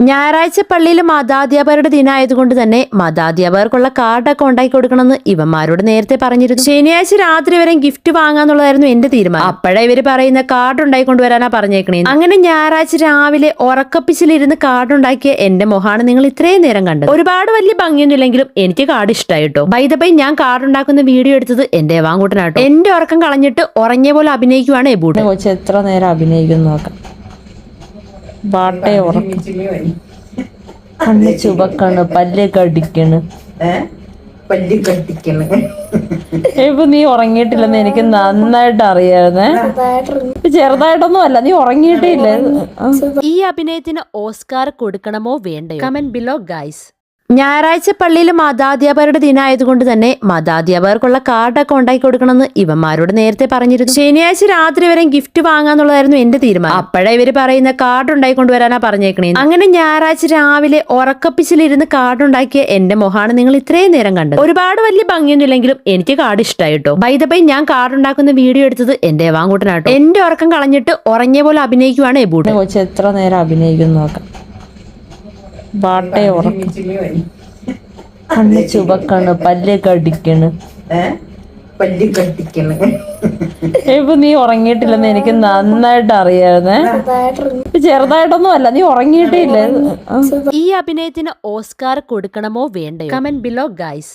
ഞായറാഴ്ച പള്ളിയിൽ മതാധ്യാപകരുടെ ദിനമായതുകൊണ്ട് തന്നെ മതാധ്യാപകർക്കുള്ള കാർഡൊക്കെ ഉണ്ടാക്കി കൊടുക്കണമെന്ന് ഇവന്മാരോട് നേരത്തെ പറഞ്ഞിരുന്നു. ശനിയാഴ്ച രാത്രി വരെ ഗിഫ്റ്റ് വാങ്ങാന്നുള്ളതായിരുന്നു എന്റെ തീരുമാനം. അപ്പോഴേ ഇവര് പറയുന്ന കാർഡ് ഉണ്ടാക്കി കൊണ്ടുവരാനാ പറഞ്ഞേക്കണേ. അങ്ങനെ ഞായറാഴ്ച രാവിലെ ഉറക്കപ്പിച്ചിലിരുന്ന് കാർഡ് ഉണ്ടാക്കിയ എന്റെ മുഖാണ് നിങ്ങൾ ഇത്രയും നേരം കണ്ടത്. ഒരുപാട് വലിയ ഭംഗിയൊന്നുമില്ലെങ്കിലും എനിക്ക് കാർഡ് ഇഷ്ടമായിട്ടോ. ബൈ ദ ബൈ, ഞാൻ കാർഡ് ഉണ്ടാക്കുന്ന വീഡിയോ എടുത്തത് എന്റെ വാങ്ങൂട്ടനാട്ടോ. എന്റെ ഉറക്കം കളഞ്ഞിട്ട് ഉറങ്ങിയ പോലെ അഭിനയിക്കുവാണ് എബൂട്ട്. കൊച്ചു എത്ര നേരം അഭിനയിക്കുന്നു നോക്കാം. ബാട്ടയെ ഉറക്കം, കണ്ണ് ചുവക്കാണ്, പല്ല് കടിക്കണ്. ഇപ്പൊ നീ ഉറങ്ങിയിട്ടില്ലെന്ന് എനിക്ക് നന്നായിട്ട് അറിയാവുന്നേ. ചെറുതായിട്ടൊന്നും അല്ല, നീ ഉറങ്ങിയിട്ടില്ലേ. ഈ അഭിനയത്തിന് ഓസ്കാർ കൊടുക്കണമോ വേണ്ടയോ? Comment below guys. ഞായറാഴ്ച പള്ളിയിൽ മതാധ്യാപകരുടെ ദിനമായതുകൊണ്ട് തന്നെ മതാധ്യാപകർക്കുള്ള കാർഡൊക്കെ ഉണ്ടാക്കി കൊടുക്കണമെന്ന് ഇവന്മാരോട് നേരത്തെ പറഞ്ഞിരുന്നു. ശനിയാഴ്ച രാത്രി വരെ ഗിഫ്റ്റ് വാങ്ങാന്നുള്ളതായിരുന്നു എന്റെ തീരുമാനം. അപ്പോഴേ ഇവര് പറയുന്ന കാർഡ് ഉണ്ടാക്കി കൊണ്ടുവരാനാ പറഞ്ഞേക്കണേ. അങ്ങനെ ഞായറാഴ്ച രാവിലെ ഉറക്കപ്പിച്ചിലിരുന്ന് കാർഡ് ഉണ്ടാക്കിയ എന്റെ മുഖാണ് നിങ്ങൾ ഇത്രയും നേരം കണ്ടത്. ഒരുപാട് വലിയ ഭംഗിയൊന്നുമില്ലെങ്കിലും എനിക്ക് കാർഡ് ഇഷ്ടമായിട്ടോ. ബൈ ദ ബൈ, ഞാൻ കാർഡ് ഉണ്ടാക്കുന്ന വീഡിയോ എടുത്തത് എന്റെ വാങ്ങൂട്ടനാട്ടോ. എന്റെ ഉറക്കം കളഞ്ഞിട്ട് ഉറങ്ങിയ പോലെ അഭിനയിക്കുവാണ് എബൂട്ട്. കൊച്ചു എത്ര നേരം അഭിനയിക്കുന്നു നോക്കാം. ബാട്ടയെ ഉറക്കം, കണ്ണ് ചുവക്കാണ്, പല്ല് കടിക്കണ്. ഇപ്പൊ നീ ഉറങ്ങിയിട്ടില്ലെന്ന് എനിക്ക് നന്നായിട്ട് അറിയാവുന്നേ. ചെറുതായിട്ടൊന്നും അല്ല, നീ ഉറങ്ങിയിട്ടില്ലേ. ഈ അഭിനയത്തിന് ഓസ്കാർ കൊടുക്കണമോ വേണ്ടയോ? Comment below guys.